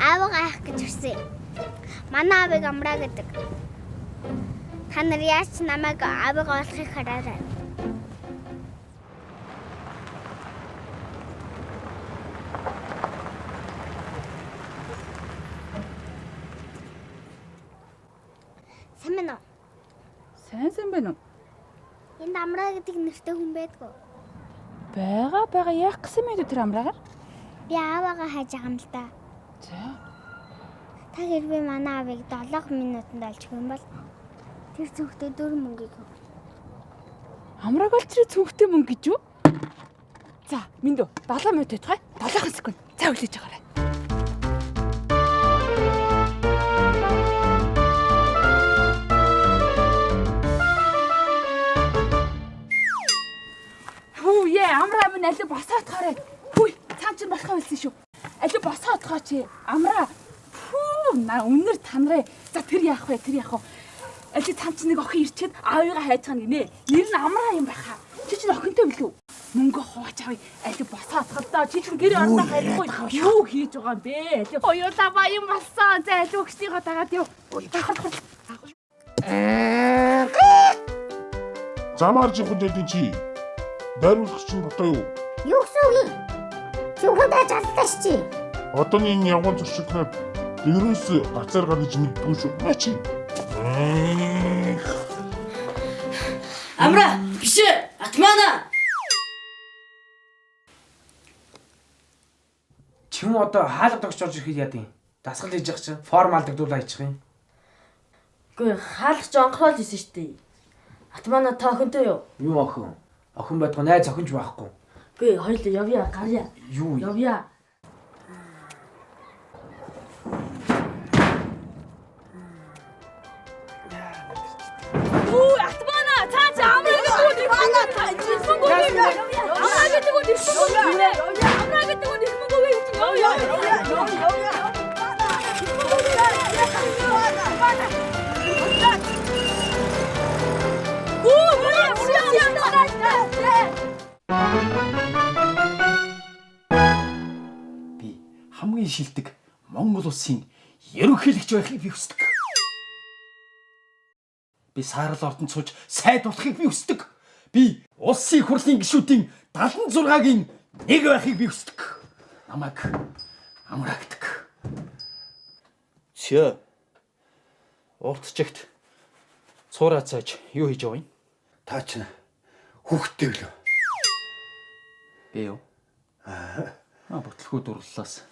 аавгаа хайх гэж ирсэн. Манай аавыг амраа гэдэг. Та нар яаж ч намайг аавыгаа олохыг хараарай. Сайн байна уу? Сайн байна уу? Энд амраа гэдэг нэртэй хүн байдгүй. Бага яах гэсэн мэд тэр амраагаар? Би аавыгаа хайж байгаа юм л да. За. Та хэрвээ манай аавыг 7 минутанд олчих юм бол тэр зөвхөн 4 мөнгөийг өг. Амрааг бол тэр цүнхтэй мөнгө гэж юу? За, минь 7 минут байтугай. 7 секунд. За хүлээж байгаарай. Амраа минь алив босоодохоорой. Хүй, цаан чинь болохоо хэлсэн шүү. Алив босоодохоо чи. Амраа. На үнэр танараа. За тэр яах вэ? Алив цаан чинь нэг охин ирчээд аавыгаа хайж байгаа гинэ. Нэр нь Амраа юм байхаа. Чи чинь охинтой билүү? Мөнгө хувааж авъя. Алив босоодоход доо. Чи чинь гэр орноо хайхгүй. Юу хийж байгаа юм бэ? Алив хоёулаа баян болсон. За алив өгчнийгоо дагаад яв. Замаар жихуд дэдин чи. Даруулах чинь одоо юу? Юу гэсэн үг юм? Зөвхөн жалтаач чи. Одооний энэ явган зуршигнаар дээрээс гацаар гаргаж мэдгүй шүү. Наа чи. Амра, биш ээ. Атмана. Чим одоо хаалга тогч орж ирэхэд яа гэв? Дасгал хийж явах чинь формал дэгдүүл хайчих юм. Үгүй хаалгач онхрол хийсэн шүү дээ. Атмана та охинтой юу? Юу охин? Охин байдгаа найз охинч байхгүй. Үгүй хоёул явъя, гарья. Юу? Явъя. Атмана цааш амраа гэдэг үү? Амраа гэдэг үү? Би хамгийн шилдэг Монгол улсын ерөнхийлөгч байхыг би хүсдэг. Би саарал ордонд сууж сайдуулахыг би хүсдэг. Би улсын хурлын гишүүдийн 76-гийн нэг байхыг би хүсдэг. Намайг Амраа гэдэг. Сё. Уртчигт цуураа цааж юу хийж байгаа юм? Та ч хүүхдтэй гэлөө. Би юу? Ботлохоо дурлалаас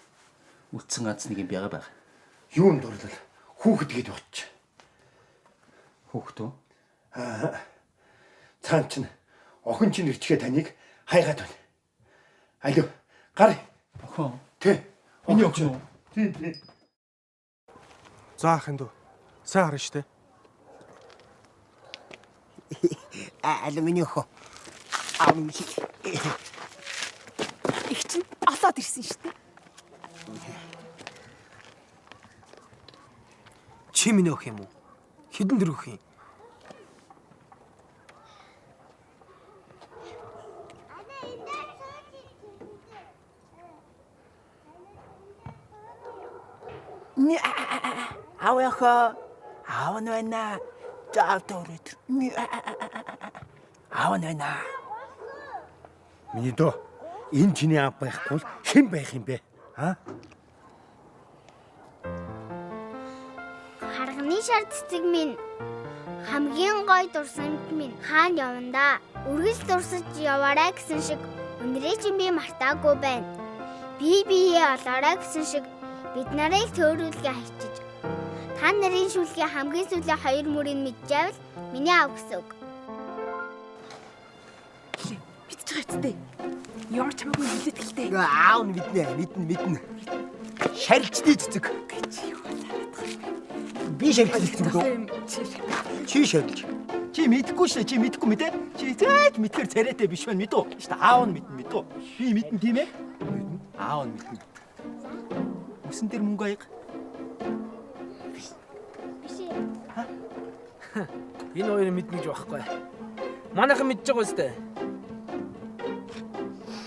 үлдсэн ганц нэг юм байгаа. Юунд дурлал? Хүүхэд гээд багч. Хүүхдөө? Цаан ч охин чинь ирчгээ таныг хайгаад байна. Алив, гар. Охин. Тэ. Миний охин уу? Тий. За ахын дүү. Сайн харна штэ. Алив миний охин. Их чинь олоод ирсэн шүү дээ. Чи миний охин юм уу? Хэдэн дэр охин? Аав нь байна. Заавал өрөөд. Аав нь байна. Миний дөө энэ чиний аав байхгүй бол хэн байх юм бэ? Харганы шар цэцэг минь хамгийн гоё дурсамж минь хаана явандаа. Үргэлж дурсаж яваарай гэсэн шиг өнөрөө чи би мартаагүй байна. Биеэ олоорой гэсэн шиг бид нарыг төөрүүлгээ хайчиж. Та нарын шүлгээ хамгийн сүүлийн 2 мөрийг мэдчихвэл миний аав гэсэн үг. Мэдчихэж байгаа ч ямар ч хамаагүй хэлээд гэлтэй. Аав нь мэднэ. Шарилчдээ цэцэг. Би шарилч гэдэг үү? Чи шарилч. Чи мэдхгүй шээ. Чи мэдхгүй мэдээ. Чи зээд мэдхэр царайтай биш байна мэдүү. Штэ аав нь мэднэ. Би мэднэ тийм ээ. Аав нь мэднэ. Үсэн дээр мөнгө аяг. Энэ хоёрын мэднэ гэж байхгүй. Манайхан мэдж байгаа үстэй.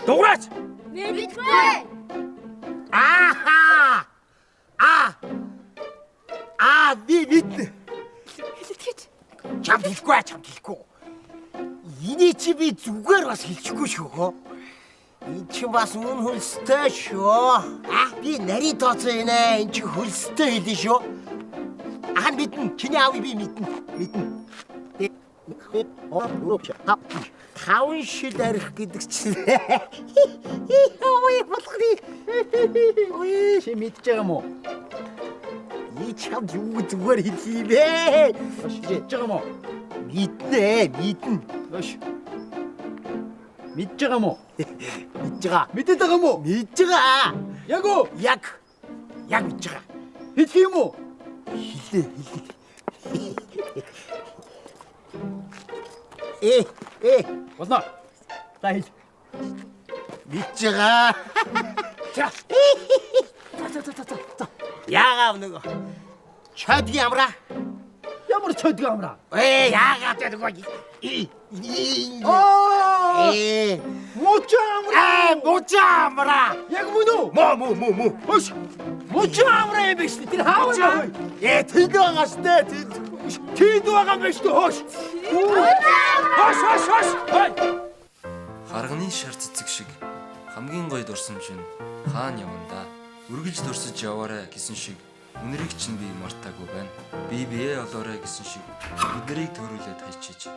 Дуурайч! Мэдгүй. Би мэднэ. Хэлэтгэж. Чамд хэлэхгүй. Эний чи би зүгээр бас хэлчихгүй шүү. Энэ чи бас үн хөлстэй шүү. Би нарийн тооцооийнэ. Энэ чи хөлстэй хэлнэ шүү. Мэднэ. Чиний аавыг би мэднэ. Таван шил арих гэдэг чинь. Ой болохгүй. Ой чи мэдж байгаа юм уу? И чамд юу зүгээр хэлээ бэ? Мэдж байгаа юм уу? Мэднэ. Өш. Мэдж байгаа юм уу? Мэдж байгаа. Мэдээд байгаа юм уу? Мэдж байгаа. Яг уу? Яг мэдж байгаа. Хэлэх юм уу? Хэлээ. Болно. За хэл. Мэдж байгаа. За. Яагаад нөгөө чодги амра? Ямар чодги амра? Яагаад нөгөө мужа амра. Яг мөн үү? Муу. Хөш. Мужа амра юм биш. Тэр хааваа. Тэнд байгаа штэ. Тэнд байгаа юм штэ. Хөш. Хош. Харганы шар цэцэг шиг хамгийн гоё дурсамж нь хаана явандаа үргэлж дурсаж яваарэ гэсэн шиг үнэрийг чинь би мартаагүй байна. Бие олоорой гэсэн шиг биднийг төрүүлээд хайчиж.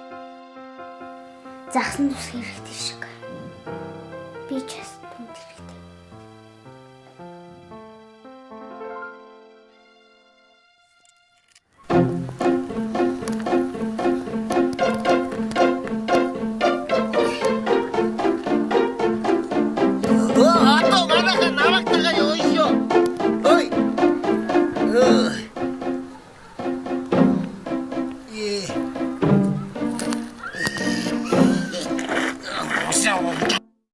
Загсан тус хэрэгтэй шиг. Би ч бас